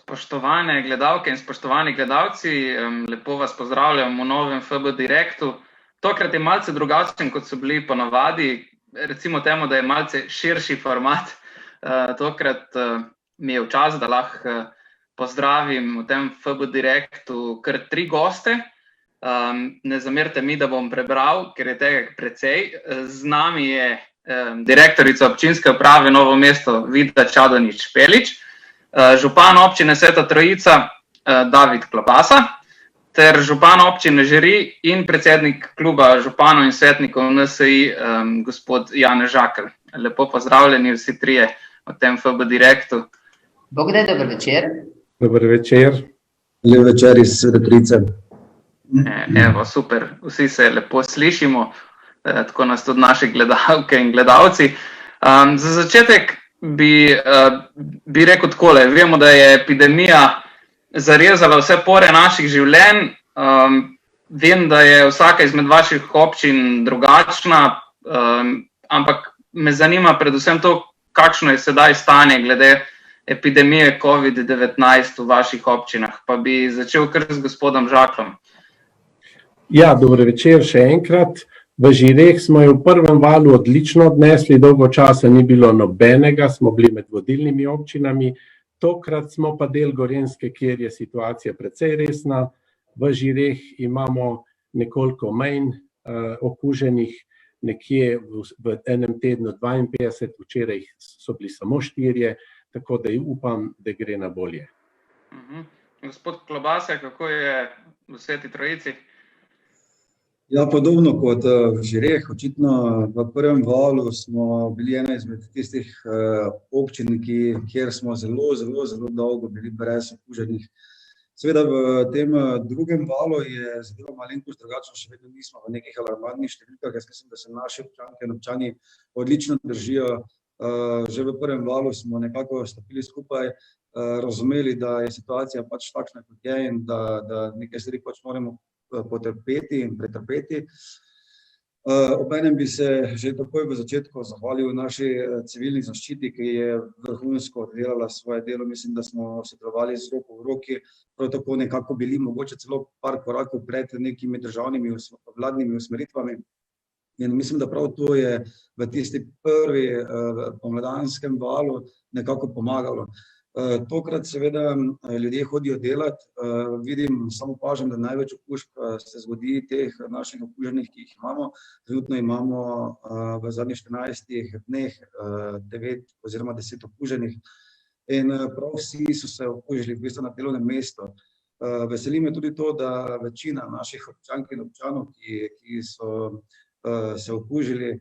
Spoštovane gledalke in spoštovani gledalci, lepo vas pozdravljam v novem FB Direktu. Tokrat je malce drugačen, kot so bili ponavadi, recimo temu, da je malce širši format. Tokrat mi je v čas, da lahko pozdravim v tem FB Direktu kar 3 goste. Ne zamerite mi, da bom prebral, ker je tega precej. Z nami je direktorica občinske uprave Novo mesto Vida Čadonič-Špelič, župan občine Sveta Trojica David Klobasa ter župan občine Žiri in predsednik kluba županov in svetnikov NSi gospod Janez Žakelj. Lepo pozdravljeni vsi trije v tem FB Direktu. Bogdaj, dober večer. Dober večer. Lep večer iz Svete Trojice. Evo, super, vsi se lepo slišimo, tako nas tudi naše gledalke in gledalci. Za začetek bi rekel takole, vemo, da je epidemija zarezala vse pore naših življenj, vem, da je vsaka izmed vaših občin drugačna, ampak me zanima predvsem to, kakšno je sedaj stanje glede epidemije COVID-19 v vaših občinah, pa bi začel kar z gospodom Žakljem. Ja, dober večer še enkrat. V Žireh smo jo v prvem valu odlično odnesli, dolgo časa ni bilo nobenega, smo bili med vodilnimi občinami. Tokrat smo pa del Gorenjske, kjer je situacija precej resna. V Žireh imamo nekoliko manj okuženih, nekje v enem tednu 52, včeraj so bili samo 4, tako da upam, da gre na bolje. Gospod Klobasa, kako je v Sveti Trojici? Ja, podobno kot v Žireh, očitno v prvem valu smo bili ena izmed tistih občin, kjer smo zelo dolgo bili brez okuženih. Seveda v tem drugem valu je zadeva malenkost drugačna, še vedno nismo v nekih alarmantnih številkah. Jaz mislim, da se naši občanke in občani odlično držijo. Že v prvem valu smo nekako stopili skupaj, razumeli, da je situacija pač takšna, kot je in da nekaj stvari pač moramo potrpeti in pretrpeti. Obenem bi se že takoj v začetku zahvalil naši civilni zaščiti, ki je vrhunsko oddelala svoje delo. Mislim, da smo sodelovali z roko v roki, prav tako nekako bili mogoče celo par korakov pred nekimi državnimi vladnimi usmeritvami. In mislim, da prav to je v tisti prvi pomladanskem valu nekako pomagalo. Tokrat seveda ljudje hodijo delati, vidim, samo opažam, da največ okužb se zgodi teh naših okuženih, ki jih imamo. Trenutno imamo v zadnjih 14 dneh 9 oziroma 10 okuženih in prav vsi so se okužili v bistvu na delovnem mestu. Veseli me tudi to, da večina naših občank in občanov, ki so se okužili,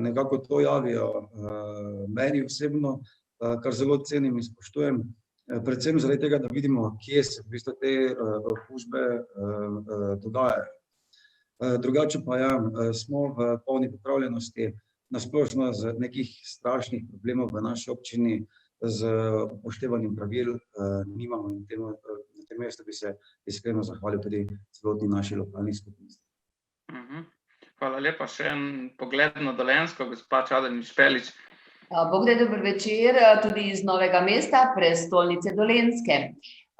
nekako to javijo meni osebno, kar zelo cenim in spoštujem, predvsem zaradi tega, da vidimo, kje se v bistvu te okužbe dogajajo. Drugače pa ja, smo v polni pripravljenosti, nasplošno z nekih strašnih problemov v naši občini z upoštevanjem pravil nimamo in na tem mestu bi se iskreno zahvalil tudi celotni naši lokalni skupnosti. Hvala lepa, še en pogled na Dolenjsko, gospa Čadonič-Špelič. Bogdaj, dober večer, tudi iz Novega mesta, prestolnice Dolenjske.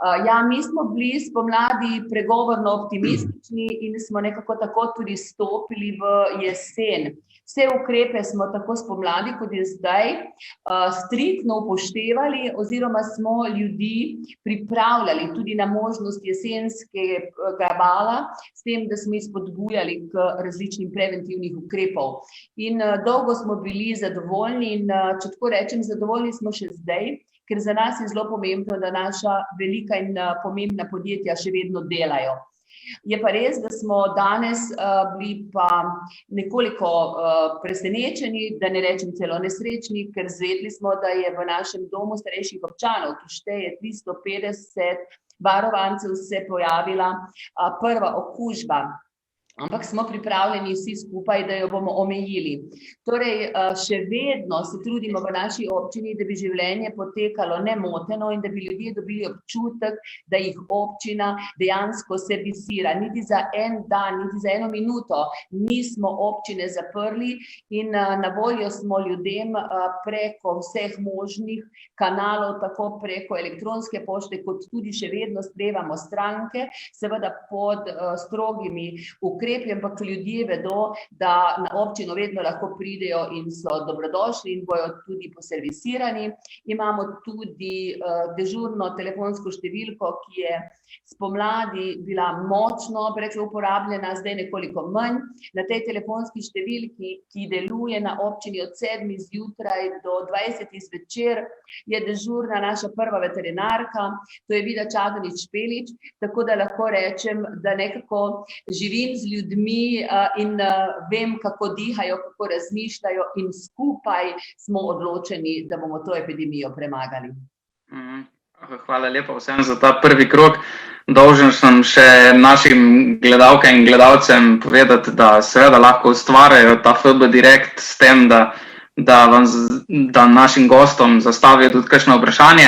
Ja, mi smo bili spomladi pregovorno optimistični in smo nekako tako tudi stopili v jesen. Vse ukrepe smo tako spomladi, kot je zdaj, striktno upoštevali oziroma smo ljudi pripravljali tudi na možnost jesenskega vala, s tem, da smo jih spodbujali k različnim preventivnih ukrepov. In dolgo smo bili zadovoljni in, če tako rečem, zadovoljni smo še zdaj, ker za nas je zelo pomembno, da naša velika in pomembna podjetja še vedno delajo. Je pa res, da smo danes bili pa nekoliko presenečeni, da ne rečem celo nesrečni, ker zvedeli smo, da je v našem domu starejših občanov, ki šteje 350 varovancev, se pojavila prva okužba. ampak smo pripravljeni vsi skupaj, da jo bomo omejili. Torej, še vedno se trudimo v naši občini, da bi življenje potekalo nemoteno in da bi ljudje dobili občutek, da jih občina dejansko servisira. Niti za en dan, niti za 1 minuto nismo občine zaprli in na voljo smo ljudem preko vseh možnih kanalov, tako preko elektronske pošte, kot tudi še vedno sprejemamo stranke, seveda pod strogimi ukrepi, ampak ljudje vedo, da na občino vedno lahko pridejo in so dobrodošli in bojo tudi poservisirani. Imamo tudi dežurno telefonsko številko, ki je spomladi bila močno uporabljena, zdaj nekoliko manj. Na tej telefonski številki, ki deluje na občini od 7 zjutraj do 20 zvečer, je dežurna naša prva veterinarka, to je Vida Čadonič Špelič, tako da lahko rečem, da nekako živim z ljudmi in vem, kako dihajo, kako razmišljajo in skupaj smo odločeni, da bomo to epidemijo premagali. Hvala lepa vsem za ta prvi krog. Dolžen sem še našim gledalkam in gledalcem povedati, da seveda lahko ustvarjajo ta FB Direkt s tem, da našim gostom zastavijo tudi kakšno vprašanje,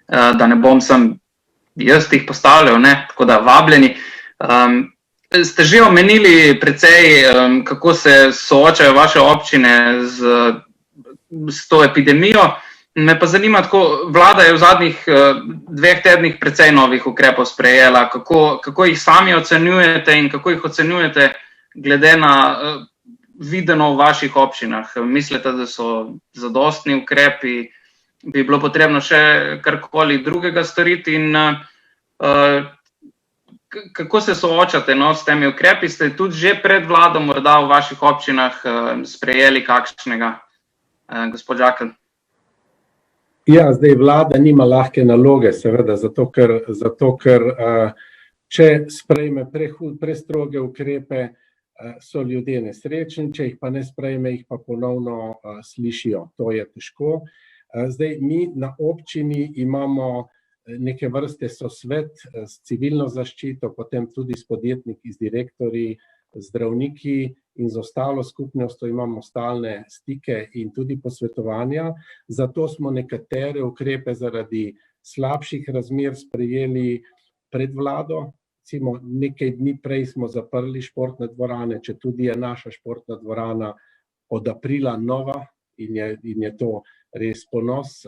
da ne bom sem jaz jih postavljal, tako da vabljeni. Ste že omenili precej, kako se soočajo vaše občine s to epidemijo. Me pa zanima, tako vlada je v zadnjih 2 tednih precej novih ukrepov sprejela. Kako jih sami ocenjujete in kako jih ocenjujete glede na videno v vaših občinah? Mislite, da so zadostni ukrepi, bi bilo potrebno še karkoli drugega storiti in kako se soočate s temi ukrepi? Ste tudi že pred vlado morda v vaših občinah sprejeli kakšnega, gospod Žakelj? Ja, zdaj vlada nima lahke naloge, seveda, zato ker če sprejme prestroge ukrepe, so ljudje nesrečni, če jih pa ne sprejme, jih pa ponovno slišijo. To je težko. Zdaj, mi na občini imamo neke vrste sosvet s civilno zaščito, potem tudi s podjetniki, z direktorji, zdravniki in z ostalo skupnostjo imamo stalne stike in tudi posvetovanja. Zato smo nekatere ukrepe zaradi slabših razmer sprejeli pred vlado. Recimo, nekaj dni prej smo zaprli športne dvorane, četudi je naša športna dvorana od aprila nova in je to res ponos.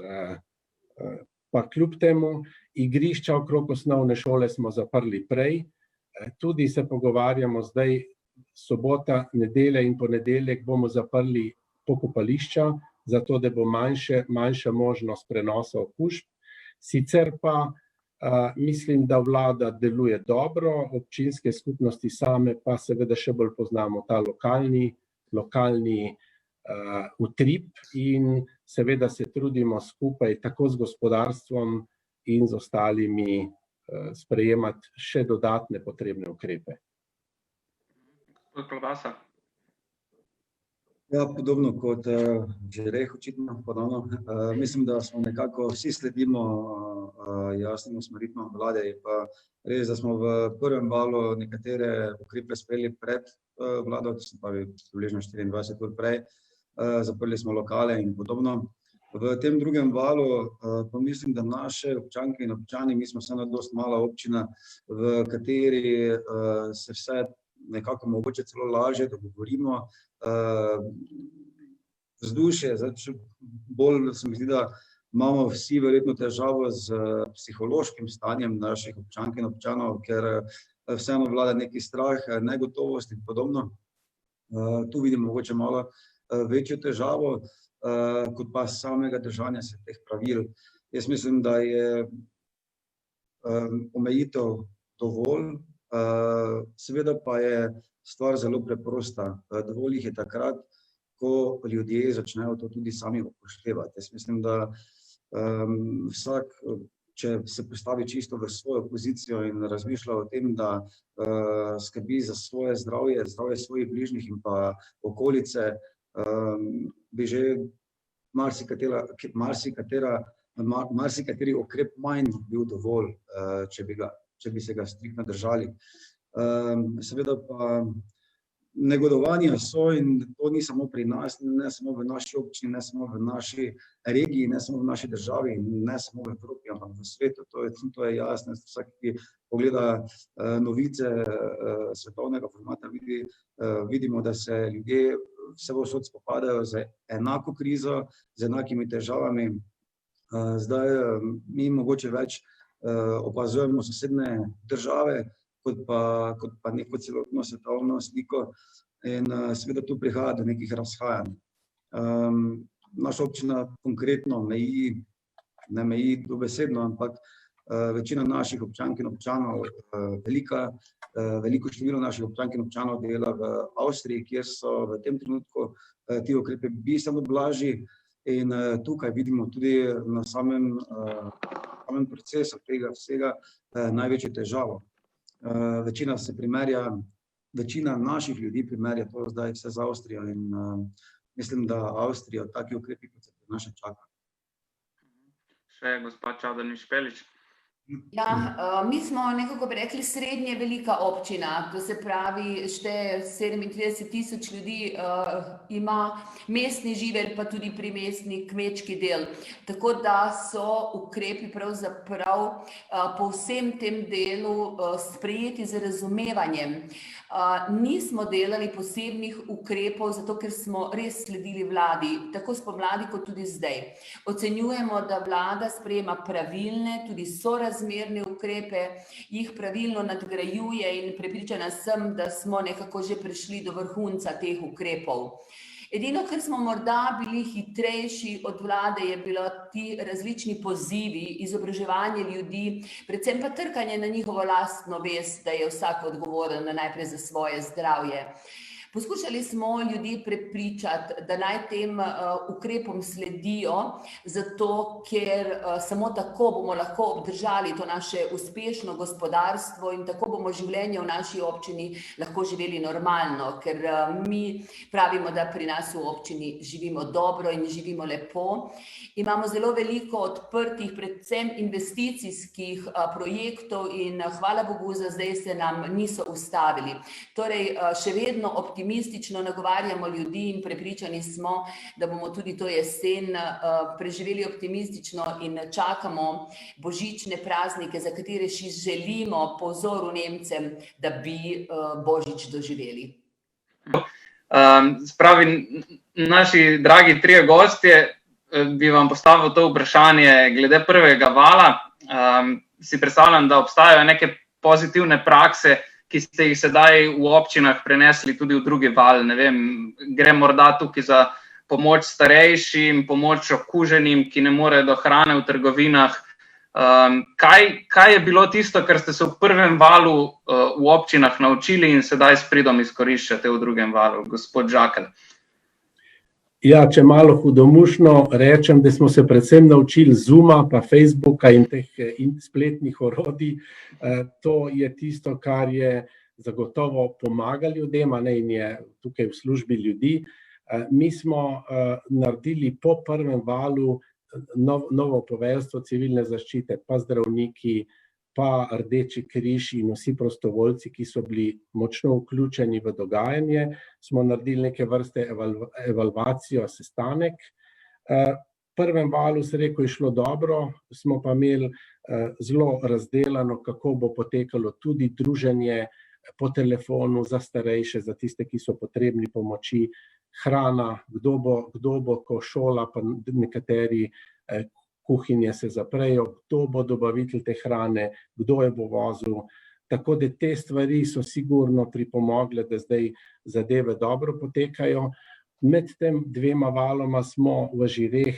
Pa kljub temu, igrišča okrog osnovne šole smo zaprli prej. Tudi se pogovarjamo zdaj, sobota, nedelja in ponedeljek bomo zaprli pokopališča, zato da bo manjša možnost prenosa okužb. Sicer pa mislim, da vlada deluje dobro, občinske skupnosti same pa seveda še bolj poznamo ta lokalni utrip in seveda se trudimo skupaj tako z gospodarstvom in z ostalimi sprejemati še dodatne potrebne ukrepe. Ja, podobno kot Žereh, očitno ponovno. Mislim, da smo nekako vsi sledimo jasnim usmeritvam vlade in pa res, da smo v prvem valu nekatere ukrepe sprejeli pred vlado, to se pravi približno 24 ur prej, zaprli smo lokale in podobno. V tem drugem valu pa mislim, da naše občanke in občani, mi smo vseeno dosti mala občina, v kateri se vse nekako mogoče celo lažje dogovorimo. Vzdušje, bolj se mi zdi, da imamo vsi verjetno težavo z psihološkim stanjem naših občank in občanov, ker vseeno vlada neki strah, negotovost in podobno. Tu vidim mogoče malo večjo težavo, kot pa samega držanja se teh pravil. Jaz mislim, da je omejitev dovolj, seveda pa je stvar zelo preprosta. Dovolj jih je takrat, ko ljudje začnejo to tudi sami upoštevati. Jaz mislim, da vsak, če se postavi čisto v svojo pozicijo in razmišlja o tem, da skrbi za svoje zdravje, zdravje svojih bližnjih in pa okolice, bi že marsikateri ukrep manj bil dovolj, če bi se ga striktno držali. Seveda pa negodovanja so in to ni samo pri nas, ne samo v naši občini, ne samo v naši regiji, ne samo v naši državi, ne samo v Evropi, ampak v svetu. To je jasno. Vsak, ki pogleda novice svetovnega formata, vidimo, da se ljudje vse povsod spopadajo z enako krizo, z enakimi težavami. Zdaj mi mogoče več opazujemo sosednje države, kot pa neko celotno svetovno sliko in seveda tu prihaja do nekih razhajanj. Naša občina konkretno ne meji dobesedno, ampak večina naših občank in občanov, veliko število naših občank in občanov dela v Avstriji, kjer so v tem trenutku ti ukrepi bistveno blažji in tukaj vidimo tudi na samem procesu tega vsega največjo težavo. Večina naših ljudi primerja to zdaj vse z Avstrijo in mislim, da Avstrijo taki ukrepi, kot se pri nas čaka. Še gospa Čadonič Špelič. Ja, mi smo nekako bi rekli srednje velika občina, to se pravi šteje 37.000 ljudi, ima mestni živelj pa tudi primestni kmečki del. Tako da so ukrepi pravzaprav po vsem tem delu sprejeti z razumevanjem. Nismo delali posebnih ukrepov, zato ker smo res sledili vladi, tako spomladi kot tudi zdaj. Ocenjujemo, da vlada sprejema pravilne, tudi sorazmerne ukrepe, jih pravilno nadgrajuje in prepričana sem, da smo nekako že prišli do vrhunca teh ukrepov. Edino, ker smo morda bili hitrejši od vlade, je bilo ti različni pozivi, izobraževanje ljudi, predvsem pa trkanje na njihovo lastno vest, da je vsak odgovoren najprej za svoje zdravje. Poskušali smo ljudi prepričati, da naj tem ukrepom sledijo, zato ker samo tako bomo lahko obdržali to naše uspešno gospodarstvo in tako bomo življenje v naši občini lahko živeli normalno, ker mi pravimo, da pri nas v občini živimo dobro in živimo lepo. Imamo zelo veliko odprtih, predvsem investicijskih projektov in hvala Bogu, za zdaj se nam niso ustavili. Torej, še vedno optimistično nagovarjamo ljudi in prepričani smo, da bomo tudi to jesen preživeli optimistično in čakamo božične praznike, za katere še želimo po vzoru Nemcem, da bi božič doživeli. Spravi, naši dragi trije gostje, bi vam postavil to vprašanje glede prvega vala. Si predstavljam, da obstajajo neke pozitivne prakse, ki ste jih sedaj v občinah prenesli tudi v drugi val. Ne vem, gre morda tukaj za pomoč starejšim, pomoč okuženim, ki ne morejo do hrane v trgovinah. Kaj je bilo tisto, kar ste se v prvem valu v občinah naučili in sedaj s pridom izkoriščate v drugem valu? Gospod Žakelj. Ja, če malo hudomušno rečem, da smo se predvsem naučili Zooma, pa Facebooka in teh spletnih orodij. To je tisto, kar je zagotovo pomagali ljudem, in je tukaj v službi ljudi. Mi smo naredili po prvem valu novo poveljstvo civilne zaščite, pa zdravniki, pa Rdeči križ in vsi prostovoljci, ki so bili močno vključeni v dogajanje, smo naredili neke vrste evalvacijo, sestanek. V prvem valu, se rekel, je šlo dobro, smo pa imeli zelo razdelano, kako bo potekalo tudi druženje po telefonu za starejše, za tiste, ki so potrebni pomoči, hrana, kdo bo, ko šola, pa nekateri kuhinje se zaprejo, kdo bo dobavitelj te hrane, kdo je bo vozil. Tako da te stvari so sigurno pripomogle, da zdaj zadeve dobro potekajo. Med tem dvema valoma smo v Žireh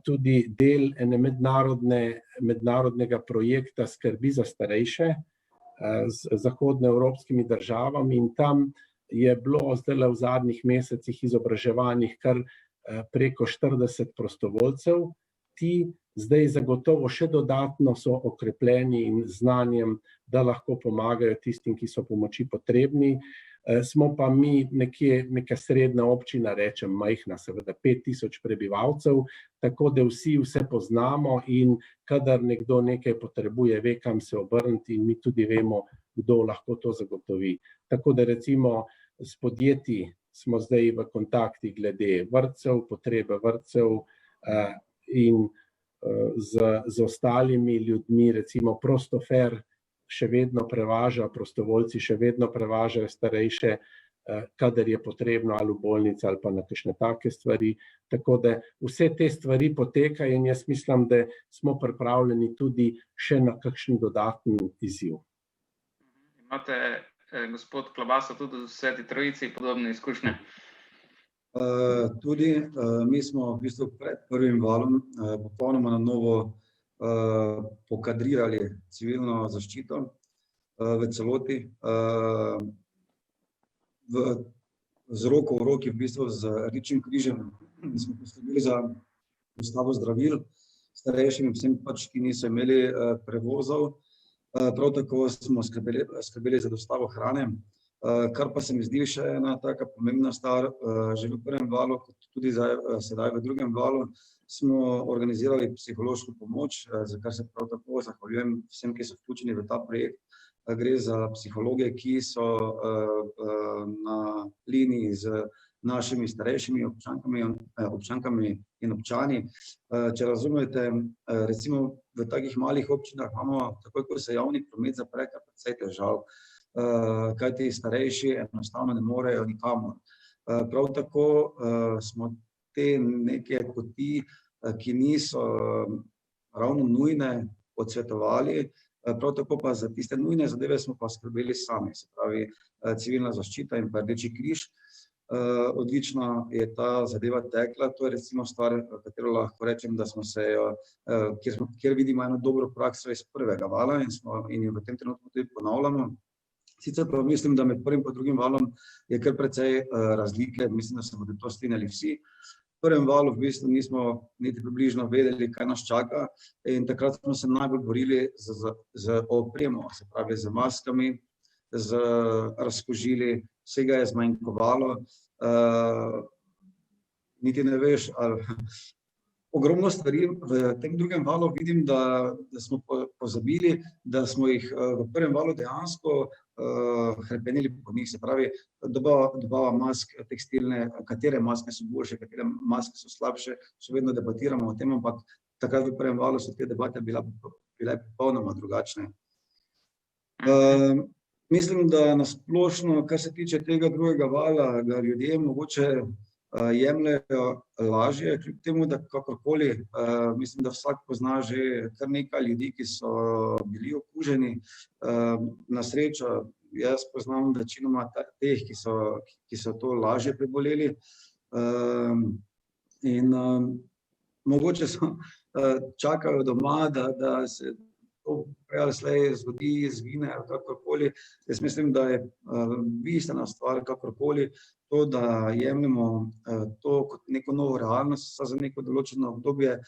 tudi del ene mednarodnega projekta skrbi za starejše z zahodnoevropskimi državami in tam je bilo zdaj v zadnjih mesecih izobraževanih kar preko 40 prostovoljcev. Ti Zdaj zagotovo še dodatno so okrepljeni in znanjem, da lahko pomagajo tistim, ki so pomoči potrebni. Smo pa mi neka srednja občina, rečem majhna, seveda 5000 prebivalcev, tako da vsi vse poznamo in kadar nekdo nekaj potrebuje, ve, kam se obrniti in mi tudi vemo, kdo lahko to zagotovi. Tako da recimo s podjetji smo zdaj v kontaktih glede vrtcev, potrebe vrtcev in z ostalimi ljudmi, recimo Prostofer še vedno prevaža, prostovoljci še vedno prevažajo starejše, kadar je potrebno ali v bolnici ali pa na kakšne take stvari. Tako da vse te stvari potekajo in jaz mislim, da smo pripravljeni tudi še na kakšen dodaten izziv. Imate, gospod Klabaso, tudi v Sveti Trojici podobne izkušnje? Tudi mi smo v bistvu pred prvim valom popolnoma na novo pokadrirali civilno zaščito v celoti, z roko v roki, v bistvu z Rdečim križem, smo poskrbeli za dostavo zdravil starejšim in vsem pač, ki niso imeli prevozov. Prav tako smo skrbeli za dostavo hrane, kar pa se mi zdi še ena taka pomembna stvar, že v prvem valu, kot tudi sedaj v drugem valu, smo organizirali psihološko pomoč, za kar se prav tako zahvaljujem vsem, ki so vključeni v ta projekt. Gre za psihologe, ki so na liniji z našimi starejšimi občankami in občani. Če razumete, recimo v takih malih občinah imamo, takoj ko se javni promet zapre, kar precej težav, kajti starejši enostavno ne morejo nikamor. Prav tako smo te neke poti, ki niso ravno nujne, odsvetovali, prav tako pa za tiste nujne zadeve smo pa skrbeli sami, se pravi civilna zaščita in pa Rdeči križ. Odlično je ta zadeva tekla, to je recimo stvar, katero lahko rečem, da smo se jo, kjer vidimo eno dobro prakso iz prvega vala in jo v tem trenutku tudi ponavljamo. Sicer pa mislim, da med prvim in drugim valom je kar precej razlike, mislim, da se bodo to strinjali vsi. V prvem valu v bistvu nismo niti približno vedeli, kaj nas čaka in takrat smo se najbolj borili z opremo, se pravi z maskami, z razkužili, vsega je zmanjkovalo, niti ne veš, ali ogromno stvari v tem drugem valu vidim, da smo pozabili, da smo jih v prvem valu dejansko hrepeneli po njih, se pravi, dobava mask tekstilne, katere maske so boljše, katere maske so slabše, še vedno debatiramo o tem, ampak takrat v prvem valu so te debate bile popolnoma drugačne. Mislim, da na splošno, kar se tiče tega drugega vala, ga ljudje mogoče jemljejo lažje, kljub temu, da kakorkoli, mislim, da vsak pozna že kar nekaj ljudi, ki so bili okuženi. Na srečo, jaz poznam večinoma teh, ki so to lažje preboleli in mogoče so čakajo doma, da se to prej ali slej zgodi, izgine ali kakorkoli. Jaz mislim, da je bistvena stvar kakorkoli to, da jemljemo to kot neko novo realnost za neko določeno obdobje.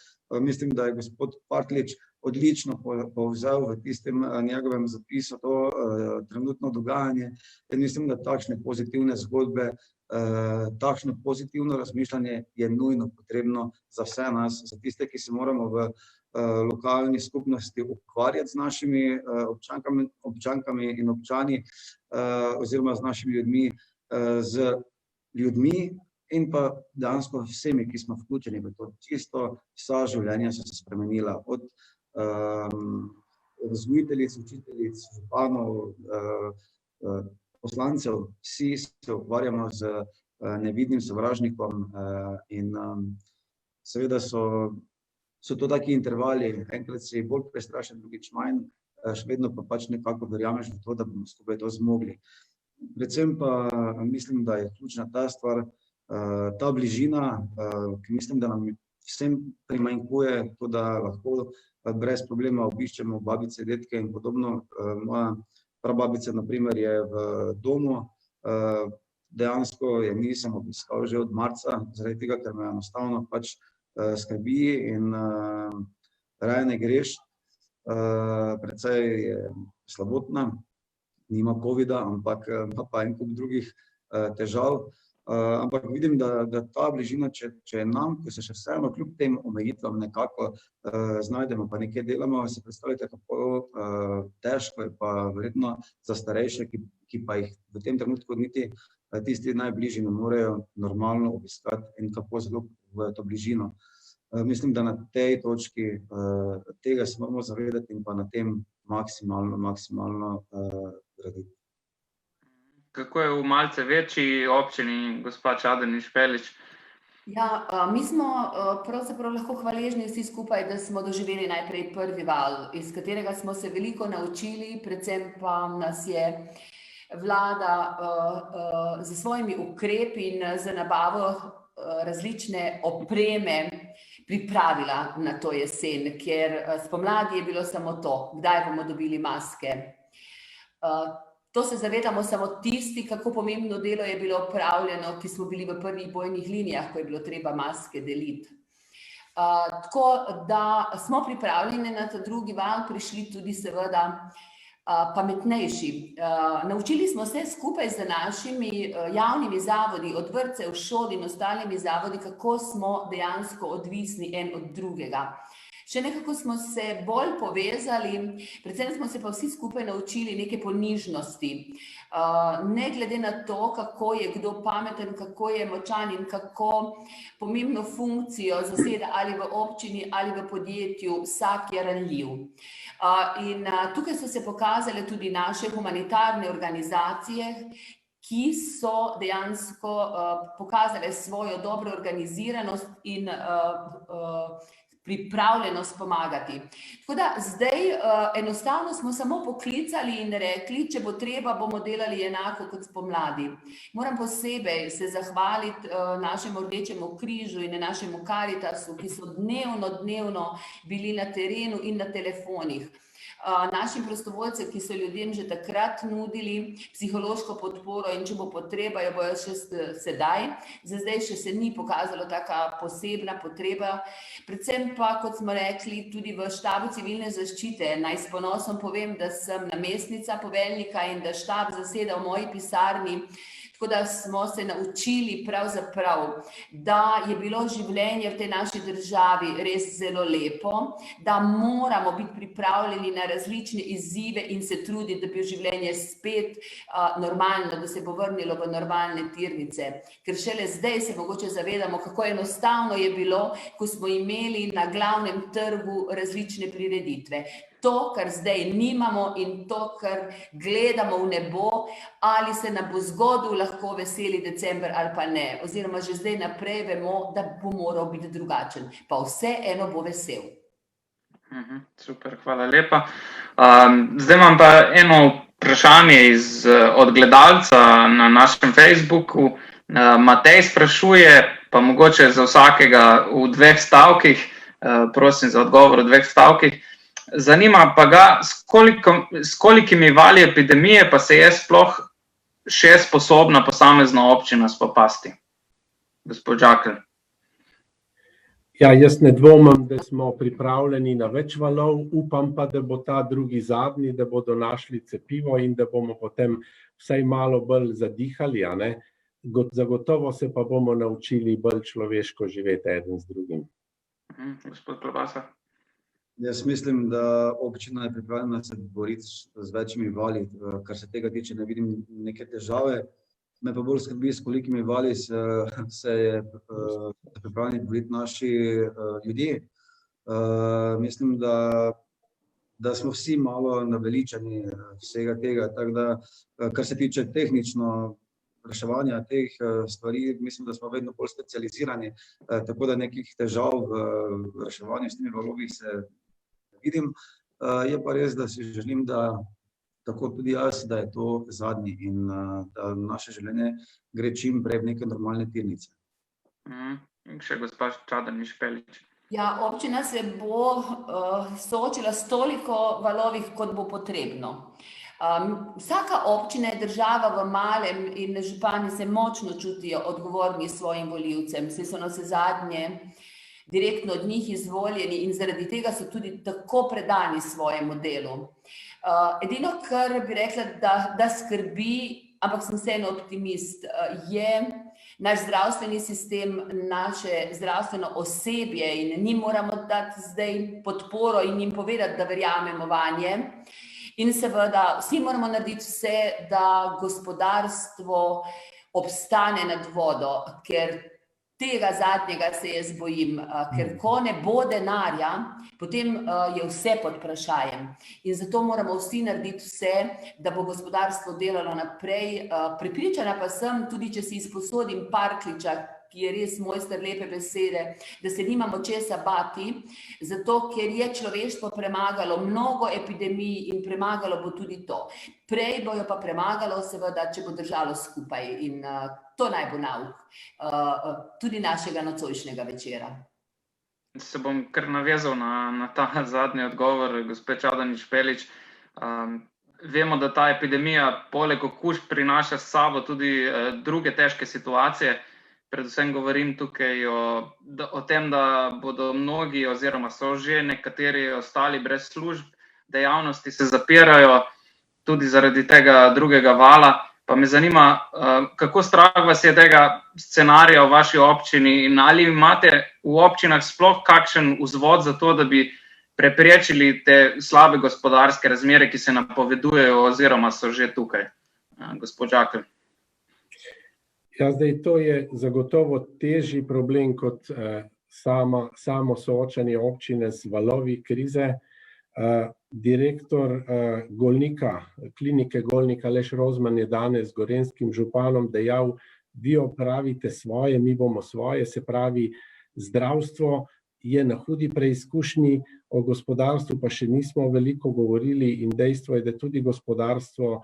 Mislim, da je gospod Partljič odlično povzel v tistem njegovem zapisu to trenutno dogajanje in mislim, da takšne pozitivne zgodbe, takšno pozitivno razmišljanje je nujno potrebno za vse nas, za tiste, ki se moramo v lokalni skupnosti ukvarjati z našimi občankami in občani oziroma z našimi ljudmi, z ljudmi in pa dejansko vsemi, ki smo vključeni v to. Čisto vsa življenja so se spremenila, od vzgojiteljic, učiteljic, županov, poslancev, vsi se ukvarjamo z nevidnim sovražnikom in seveda so to taki intervali, enkrat si bolj prestrašen, drugič manj, še vedno pa pač nekako verjameš v to, da bomo skupaj to zmogli. Predvsem pa mislim, da je ključna ta stvar, ta bližina, ki mislim, da nam vsem primanjkuje, to, da lahko brez problema obiščemo babice, dedke in podobno. Moja prababica, na primer, je v domu, dejansko je nisem obiskal že od marca, zaradi tega, ker me enostavno pač skrbi in raje ne greš, precej je slabotna, nima covida, ampak ima pa en kup drugih težav. Ampak vidim, da ta bližina, če je nam, ko se še vseeno kljub tem omejitvam nekako znajdemo, pa nekje delamo, si predstavljate, kako težko je pa verjetno za starejše, ki pa jih v tem trenutku niti tisti najbližji ne morejo normalno obiskati in kako zelo v to bližino. Mislim, da na tej točki tega se moramo zavedati in pa na tem maksimalno graditi. Kako je v malce večji občini, gospa Čadonič Špelič? Ja, mi smo pravzaprav lahko hvaležni vsi skupaj, da smo doživeli najprej prvi val, iz katerega smo se veliko naučili, predvsem pa nas je vlada z svojimi ukrepi in z nabavo različne opreme pripravila na to jesen, ker spomladi je bilo samo to, kdaj bomo dobili maske. To se zavedamo samo tisti, kako pomembno delo je bilo opravljeno, ki smo bili v prvih bojnih linijah, ko je bilo treba maske deliti. Tako da smo pripravljeni na ta drugi val, prišli tudi seveda pametnejši. Naučili smo se skupaj z našimi javnimi zavodi, od vrtcev, šol in ostalimi zavodi, kako smo dejansko odvisni en od drugega. Še nekako smo se bolj povezali, predvsem smo se pa vsi skupaj naučili neke ponižnosti. Ne glede na to, kako je kdo pameten, kako je močan in kako pomembno funkcijo zaseda ali v občini ali v podjetju, vsak je ranljiv. In tukaj so se pokazale tudi naše humanitarne organizacije, ki so dejansko pokazale svojo dobro organiziranost in pripravljenost pomagati. Tako da zdaj enostavno smo samo poklicali in rekli, če bo treba, bomo delali enako kot spomladi. Moram posebej se zahvaliti našemu Rdečemu križu in našemu Karitasu, ki so dnevno bili na terenu in na telefonih. Našim prostovoljcem, ki so ljudem že takrat nudili psihološko podporo in če bo potreba, jo bojo še sedaj. Za zdaj še se ni pokazalo taka posebna potreba. Predvsem pa, kot smo rekli, tudi v štabu civilne zaščite. Naj s ponosom povem, da sem namestnica poveljnika in da štab zaseda v moji pisarni. Tako da smo se naučili pravzaprav, da je bilo življenje v tej naši državi res zelo lepo, da moramo biti pripravljeni na različne izzive in se truditi, da bi življenje spet normalno, da se bo vrnilo v normalne tirnice. Ker šele zdaj se mogoče zavedamo, kako enostavno je bilo, ko smo imeli na glavnem trgu različne prireditve. To, kar zdaj nimamo in to, kar gledamo v nebo, ali se nam bo zgodil lahko veseli december ali pa ne. Oziroma že zdaj naprej vemo, da bo moral biti drugačen. Pa vseeno bo vesel. Super, hvala lepa. Zdaj imam pa eno vprašanje od gledalca na našem Facebooku. Matej sprašuje, pa mogoče za vsakega v 2 stavkih, prosim za odgovor v 2 stavkih. Zanima pa ga, s kolikimi vali epidemije pa se je sploh še sposobna posamezna občina spopasti? Gospod Žakelj. Ja, jaz ne dvomim, da smo pripravljeni na več valov, upam pa, da bo ta drugi zadnji, da bodo našli cepivo in da bomo potem vsaj malo bolj zadihali, a ne? Zagotovo se pa bomo naučili bolj človeško živeti eden z drugim. Gospod Klobasa. Jaz mislim, da občina je pripravljena se boriti z večjimi vali, kar se tega tiče, ne vidim neke težave. Me pa bolj skrbi, s kolikimi vali se je pripravljeni boriti naši ljudje. Mislim, da smo vsi malo naveličani vsega tega, tako da, kar se tiče tehnično reševanja teh stvari, mislim, da smo vedno bolj specializirani, tako da nekih težav v reševanju s temi valovi se vidim. Je pa res, da si želim, da tako tudi jaz, da je to zadnji in da naše življenje gre čim prej v neke normalne tirnice. In še gospa Čadonič Špelič. Ja, občina se bo soočila s toliko valovih, kot bo potrebno. Vsaka občina je država v malem in župani se močno čutijo odgovorni svojim volivcem. Saj so navsezadnje direktno od njih izvoljeni in zaradi tega so tudi tako predani svojemu delu. Edino, kar bi rekla, da skrbi, ampak sem vseeno optimist, je naš zdravstveni sistem, naše zdravstveno osebje in njim moramo dati zdaj podporo in jim povedati, da verjamemo vanje. In seveda vsi moramo narediti vse, da gospodarstvo obstane nad vodo, ker tega zadnjega se jaz bojim, ker ko ne bo denarja, potem je vse pod vprašajem. In zato moramo vsi narediti vse, da bo gospodarstvo delalo naprej. Prepričana pa sem, tudi če si izposodim Parkliča, ki je res mojster lepe besede, da se nimamo česa bati, zato ker je človeštvo premagalo mnogo epidemij in premagalo bo tudi to. Prej bo jo pa premagalo, seveda, če bo držalo skupaj in to naj bo nauk tudi našega nocojšnjega večera. Se bom kar navezal na ta zadnji odgovor, gospe Čadonič Špelič. Vemo, da ta epidemija poleg okužb prinaša s sabo tudi druge težke situacije. Predvsem govorim tukaj o tem, da bodo mnogi oziroma so že nekateri ostali brez služb, dejavnosti se zapirajo tudi zaradi tega drugega vala. Pa me zanima, kako strah vas je tega scenarija v vaši občini in ali imate v občinah sploh kakšen vzvod za to, da bi preprečili te slabe gospodarske razmere, ki se napovedujejo oziroma so že tukaj. Gospod Žakelj. Ja, zdaj to je zagotovo težji problem kot samo soočanje občine z valovi krize. Direktor klinike Golnik Aleš Rozman je danes z gorenjskim županom dejal, vi opravite svoje, mi bomo svoje, se pravi, zdravstvo je na hudi preizkušnji, o gospodarstvu pa še nismo veliko govorili in dejstvo je, da tudi gospodarstvo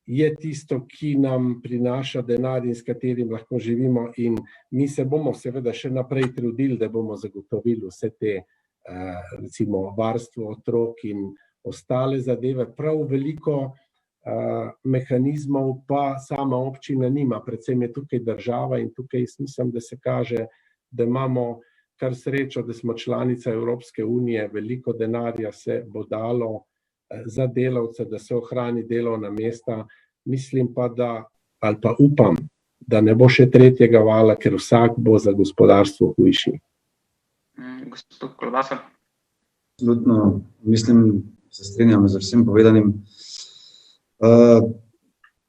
je tisto, ki nam prinaša denar in s katerim lahko živimo in mi se bomo seveda še naprej trudili, da bomo zagotovili vse te, recimo, varstvo otrok in ostale zadeve. Prav veliko mehanizmov pa sama občina nima, predvsem je tukaj država in tukaj mislim, da se kaže, da imamo kar srečo, da smo članica Evropske unije, veliko denarja se bo dalo za delavce, da se ohrani delovna mesta. Mislim pa, ali pa upam, da ne bo še tretjega vala, ker vsak bo za gospodarstvo hujši. Gospod Klobasa. Absolutno, mislim, se strinjam z vsem povedanim.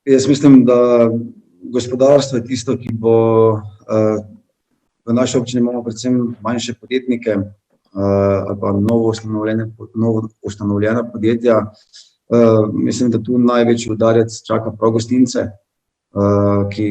Jaz mislim, da gospodarstvo je tisto, ki bo, v naši občini imamo predvsem manjše podjetnike, ali pa novo ustanovljena podjetja. Mislim, da tu največji udarec čaka prav gostince, ki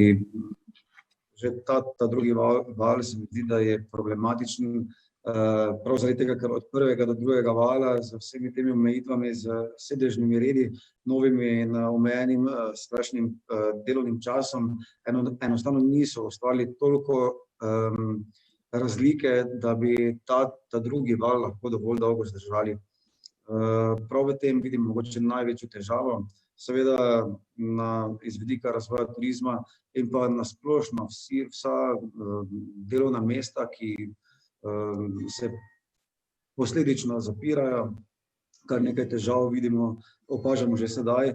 že ta drugi val se mi zdi, da je problematičen, prav zaradi tega, ker od prvega do drugega vala z vsemi temi omejitvami, z sedežnimi redi, novimi in omejenim strašnim delovnim časom, enostavno niso ustvarili toliko razlike, da bi ta drugi val lahko dovolj dolgo zdržali. Prav v tem vidim mogoče največjo težavo, seveda iz vidika razvoja turizma in pa nasplošno vsa delovna mesta, ki se posledično zapirajo, kar nekaj težav vidimo, opažamo že sedaj.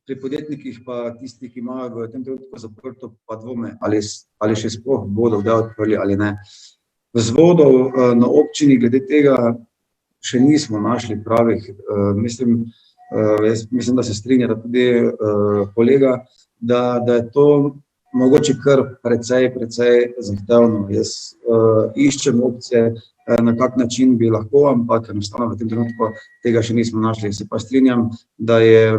Pri podjetnikih pa tisti, ki imajo v tem trenutku zaprto, pa dvome, ali še sploh bodo kdaj odprli ali ne. Vzvodov na občini glede tega še nismo našli pravih. Mislim, da se strinja tudi kolega, da je to mogoče kar precej zahtevno. Jaz iščem opcije, na kak način bi lahko, ampak enostavno v tem trenutku tega še nismo našli. Se pa strinjam, da je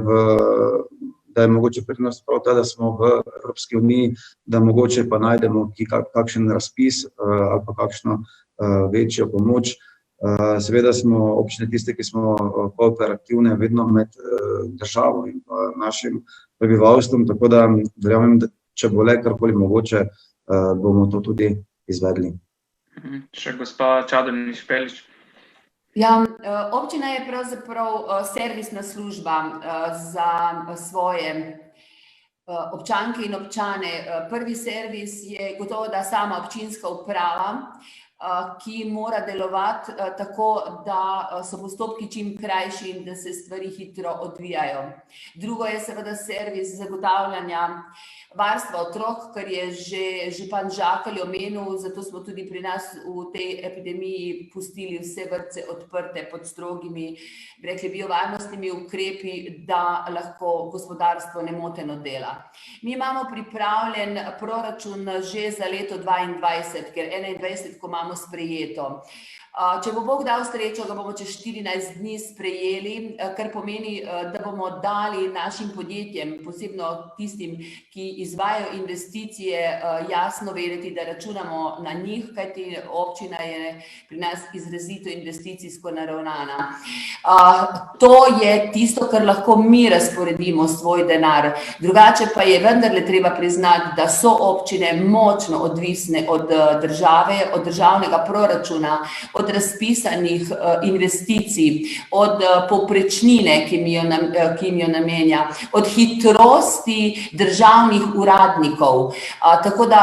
mogoče prednost prav ta, da smo v Evropski uniji, da mogoče pa najdemo kakšen razpis ali pa kakšno večjo pomoč. Seveda smo občine tiste, ki smo kooperativne vedno med državo in pa našim prebivalstvom, tako da verjamem, da če bo le karkoli mogoče, bomo to tudi izvedli. Še gospa Čadonič Špelič. Ja, občina je pravzaprav servisna služba za svoje občanke in občane. Prvi servis je gotovo, da sama občinska uprava, ki mora delovati tako, da so postopki čim krajši in da se stvari hitro odvijajo. Drugo je seveda servis zagotavljanja varstva otrok, kar je že župan Žakelj omenil, zato smo tudi pri nas v tej epidemiji pustili vse vrtce odprte pod strogimi, rekli, biovarnostnimi ukrepi, da lahko gospodarstvo nemoteno dela. Mi imamo pripravljen proračun že za leto 2022, ker 2021, ko imamo sprejeto. Če bo Bog dal srečo, ga bomo čez 14 dni sprejeli, kar pomeni, da bomo dali našim podjetjem, posebno tistim, ki izvajajo investicije, jasno vedeti, da računamo na njih, kajti občina je pri nas izrazito investicijsko naravnana. To je tisto, kar lahko mi razporedimo svoj denar. Drugače pa je vendarle treba priznati, da so občine močno odvisne od države, od državnega proračuna, od razpisanih investicij, od povprečnine, ki jim jo namenja, od hitrosti državnih uradnikov. Tako da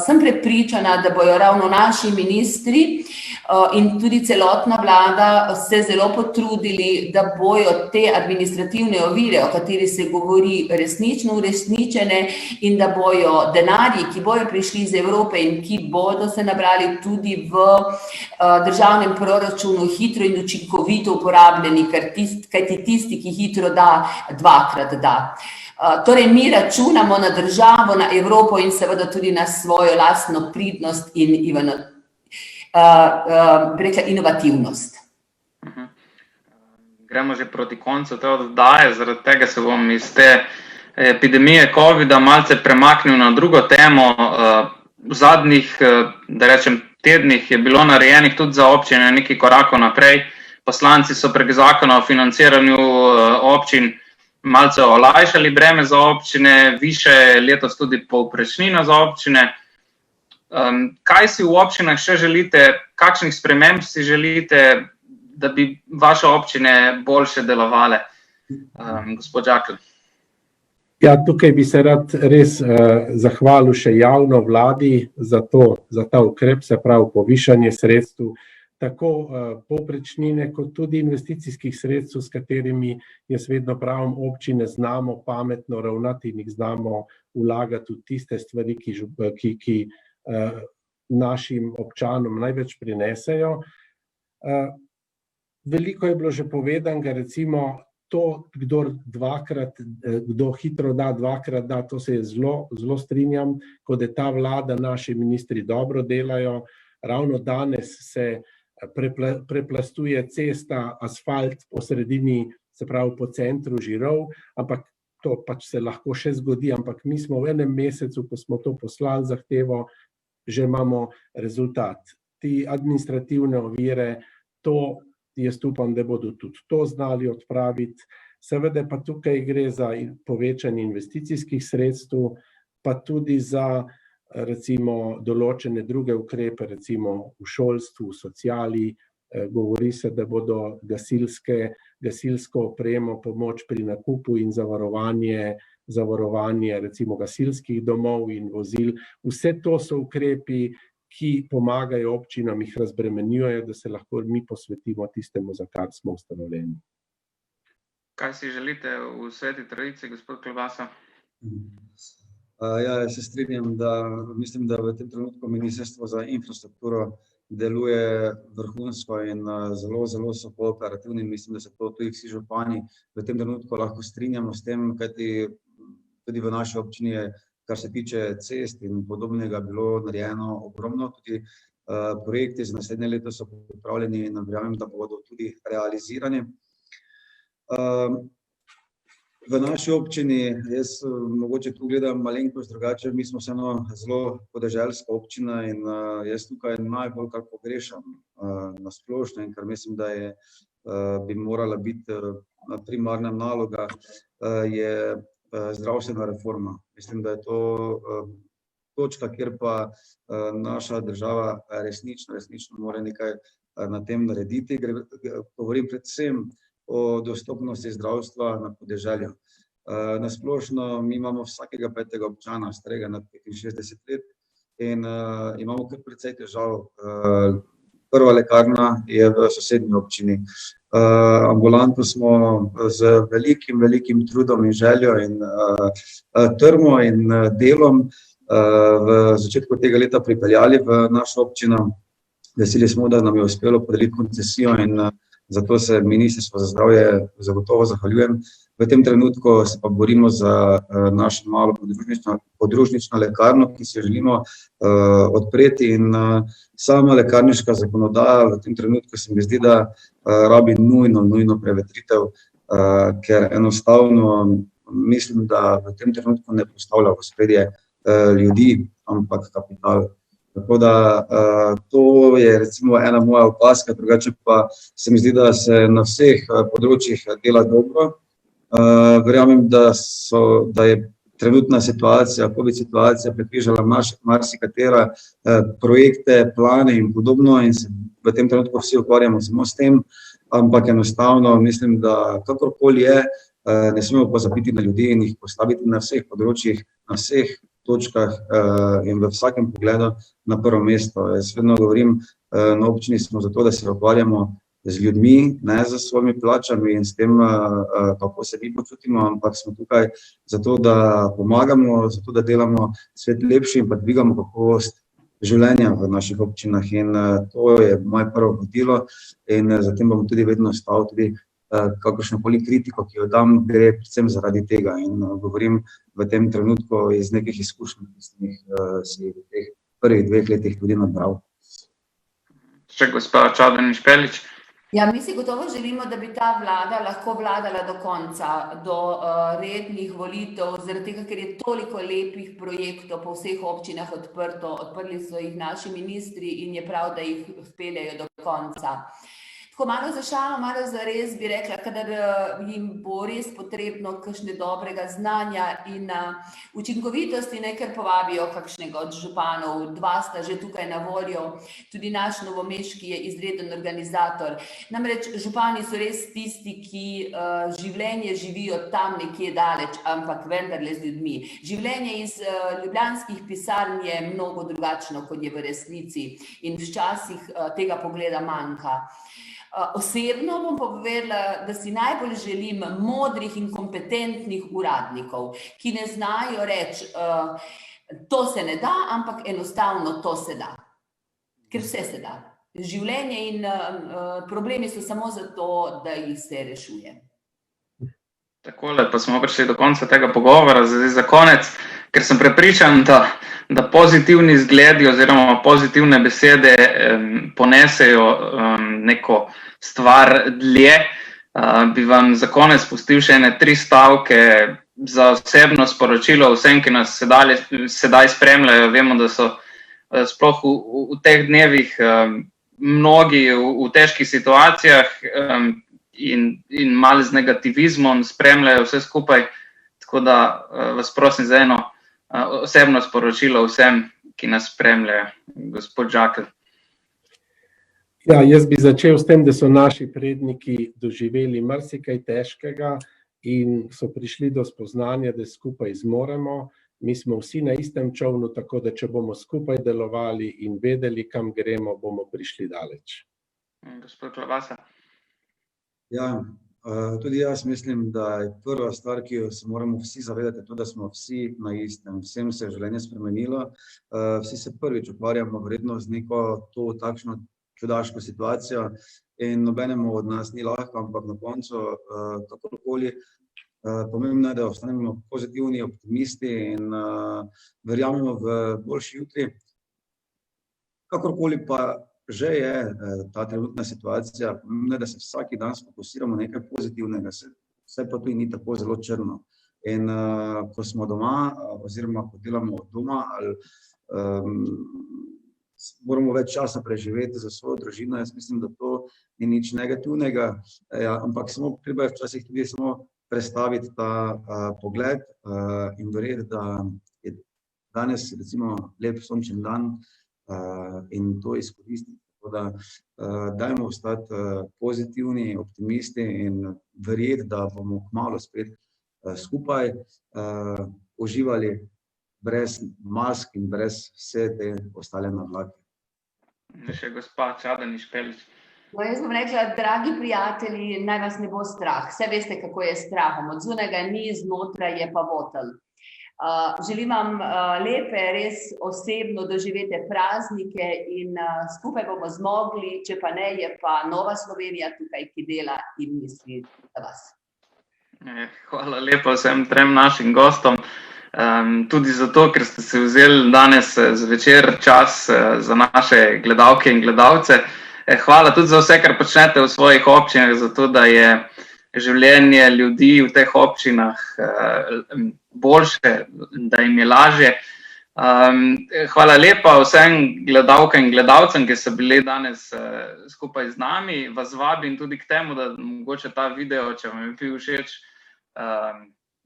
sem prepričana, da bojo ravno naši ministri in tudi celotna vlada se zelo potrudili, da bojo te administrativne ovire, o kateri se govori, resnično uresničene in da bojo denarji, ki bojo prišli iz Evrope in ki bodo se nabrali tudi v državnem proračunu, hitro in učinkovito uporabljeni, kajti tisti, ki hitro da, dvakrat da. Torej, mi računamo na državo, na Evropo in seveda tudi na svojo lastno pridnost in inovativnost. Gremo že proti koncu te oddaje, zaradi tega se bom iz te epidemije COVID-a malce premaknil na drugo temo. V zadnjih, da rečem, tednih je bilo narejenih tudi za občine nekaj korakov naprej. Poslanci so prek zakona o financiranju občin malce olajšali breme za občine, više letos tudi povprečnina za občine. Kaj si v občinah še želite, kakšnih sprememb si želite, da bi vaše občine boljše delovale? Gospod Žakelj. Ja, tukaj bi se rad res zahvalil še javno vladi za ta ukrep, se pravi povišanje sredstev, tako povprečnine kot tudi investicijskih sredstev, s katerimi jaz vedno pravim, občine znamo pametno ravnati in jih znamo vlagati v tiste stvari, ki našim občanom največ prinesejo. Veliko je bilo že povedanega, recimo to, kdo hitro da, dvakrat da, to se je zelo strinjam, kot da ta vlada, naši ministri dobro delajo. Ravno danes se preplastuje cesta, asfalt po sredini, se pravi po centru Žirov, ampak to pač se lahko še zgodi, ampak mi smo v enem mesecu, ko smo to poslali zahtevo, že imamo rezultat. Ti administrativne ovire, to jaz upam, da bodo tudi to znali odpraviti. Seveda pa tukaj gre za povečanje investicijskih sredstev, pa tudi za recimo določene druge ukrepe, recimo v šolstvu, v sociali. Govori se, da bodo gasilsko opremo, pomoč pri nakupu in zavarovanje recimo gasilskih domov in vozil. Vse to so ukrepi, ki pomagajo občinam, jih razbremenjujejo, da se lahko mi posvetimo tistemu, za kar smo ustanovljeni. Kaj si želite v sveti trojici, gospod Klobasa? Ja, se strinjam, mislim, da v tem trenutku Ministrstvo za infrastrukturo deluje vrhunsko in zelo so kooperativni. Mislim, da se to tudi vsi župani v tem trenutku lahko strinjamo s tem, kajti tudi v naši občini je, kar se tiče cest in podobnega, bilo narejeno ogromno. Tudi projekti za naslednje leto so pripravljeni in verjamem, da bodo tudi realizirani. V naši občini, jaz mogoče tu gledam malenkost drugače, mi smo vseeno zelo podeželska občina in jaz tukaj najbolj kar pogrešam na splošno in kar mislim, da bi morala biti primarna naloga, je zdravstvena reforma. Mislim, da je to točka, kjer pa naša država resnično mora nekaj na tem narediti. Govorim predvsem o dostopnosti zdravstva na podeželju. Na splošno mi imamo vsakega 5. občana, starega nad 65 let, in imamo kar precej težav. Prva lekarna je v sosednji občini. Ambulanto smo z velikim trudom in željo in trmo in delom v začetku tega leta pripeljali v našo občino. Veseli smo, da nam je uspelo podeliti koncesijo in zato se Ministrstvo za zdravje zagotovo zahvaljujem. V tem trenutku se pa borimo za našo malo podružnično lekarno, ki si jo želimo odpreti, in sama lekarniška zakonodaja v tem trenutku se mi zdi, da rabi nujno prevetritev, ker enostavno mislim, da v tem trenutku ne postavlja v ospredje ljudi, ampak kapital. Tako da to je recimo ena moja opaska, drugače pa se mi zdi, da se na vseh področjih dela dobro. Verjamem, da je trenutna situacija, COVID situacija prekrižala marsikatera projekte, plane in podobno in se v tem trenutku vsi ukvarjamo samo s tem, ampak enostavno mislim, da kakorkoli je, ne smemo pozabiti na ljudi in jih postaviti na vseh področjih, na vseh točkah in v vsakem pogledu na prvo mesto. Jaz vedno govorim, na občini smo zato, da se ukvarjamo z ljudmi, ne z svojimi plačami in s tem, kako se mi počutimo, ampak smo tukaj zato, da pomagamo, zato, da delamo svet lepši in pa dvigamo kakovost življenja v naših občinah, in to je moje prvo vodilo in zatem bom tudi vedno ostal, tudi kakršnokoli kritiko, ki jo dam, gre predvsem zaradi tega in govorim v tem trenutku iz nekih izkušenj, ki sem jih si v teh prvih 2 letih tudi nabral. Še gospa Čadonič Špelič. Ja, mi si gotovo želimo, da bi ta vlada lahko vladala do konca, do rednih volitev, zaradi tega, ker je toliko lepih projektov po vseh občinah odprli so jih naši ministri in je prav, da jih vpeljajo do konca. Tako malo za šalo, malo za res bi rekla, kadar jim bo res potrebno kakšne dobrega znanja in učinkovitosti, ker povabijo kakšnega od županov, 2 sta že tukaj na voljo, tudi naš novomeški je izreden organizator. Namreč župani so res tisti, ki življenje živijo tam nekje daleč, ampak vendarle z ljudmi. Življenje iz ljubljanskih pisarn je mnogo drugačno, kot je v resnici in včasih tega pogleda manjka. Osebno bom povedala, da si najbolj želim modrih in kompetentnih uradnikov, ki ne znajo reči, to se ne da, ampak enostavno to se da. Ker vse se da. Življenje in problemi so samo zato, da jih se rešuje. Takole pa smo prišli do konca tega pogovora, zdaj za konec, ker sem prepričan, da pozitivni zgledi oziroma pozitivne besede ponesejo neko stvar dlje. Bi vam za konec pustil še ene 3 stavke za osebno sporočilo vsem, ki nas sedaj spremljajo. Vemo, da so sploh v teh dnevih mnogi v težkih situacijah in malo z negativizmom spremljajo vse skupaj, tako da vas prosim za eno osebno sporočilo vsem, ki nas spremljajo. Gospod Žakelj. Ja, jaz bi začel s tem, da so naši predniki doživeli marsikaj težkega in so prišli do spoznanja, da skupaj zmoremo. Mi smo vsi na istem čovnu, tako da če bomo skupaj delovali in vedeli, kam gremo, bomo prišli daleč. Gospod Klobasa. Ja, tudi jaz mislim, da je prva stvar, ki jo se moramo vsi zavedati, to, da smo vsi na istem. Vsem se je življenje spremenilo, vsi se prvič ukvarjamo vredno z neko to takšno čudaško situacijo in nobenemu od nas ni lahko, ampak na koncu kakorkoli pomembno je, da ostanemo pozitivni, optimisti in verjamemo v boljši jutri. Kakorkoli pa že je ta trenutna situacija, pomembno je, da se vsak dan fokusiramo nekaj pozitivnega, vse pa tudi ni tako zelo črno. In ko smo doma oziroma ko delamo od doma ali moramo več časa preživeti za svojo družino, jaz mislim, da to ni nič negativnega, ampak samo treba je včasih tudi samo prestaviti ta pogled in verjeti, da je danes recimo lep sončen dan in to izkoristiti. Tako da dajmo ostati pozitivni, optimisti in verjeti, da bomo kmalu spet skupaj uživali brez mask in brez vse te ostale navlake. Še gospa Čadonič Špelič. No, jaz bom rekla, dragi prijatelji, naj vas ne bo strah. Vse veste, kako je strahom. Od zunega ni, znotraj je pa votel. Želim vam lepe, res osebno doživete praznike in skupaj bomo zmogli, če pa ne, je pa Nova Slovenija tukaj, ki dela in misli za vas. Hvala lepa vsem trem našim gostom. Tudi zato, ker ste se vzeli danes zvečer čas za naše gledalke in gledalce. Hvala tudi za vse, kar počnete v svojih občinah, zato da je življenje ljudi v teh občinah boljše, da jim je lažje. Hvala lepa vsem gledalkam in gledalcem, ki so bili danes skupaj z nami. Vas vabim tudi k temu, da mogoče ta video, če vam je bil všeč,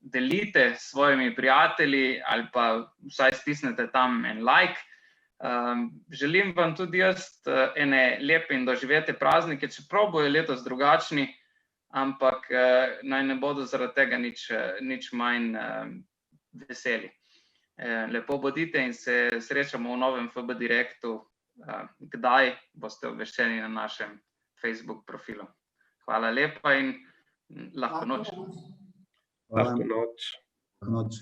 delite s svojimi prijatelji ali pa vsaj stisnete tam en like. Želim vam tudi jaz ene lepe in doživete praznike, čeprav bojo letos drugačni, ampak naj ne bodo zaradi tega nič manj veseli. Lepo bodite in se srečamo v novem FB Direktu. Kdaj boste obveščeni na našem Facebook profilu. Hvala lepa in lahko noč. Lahko noč. Noč.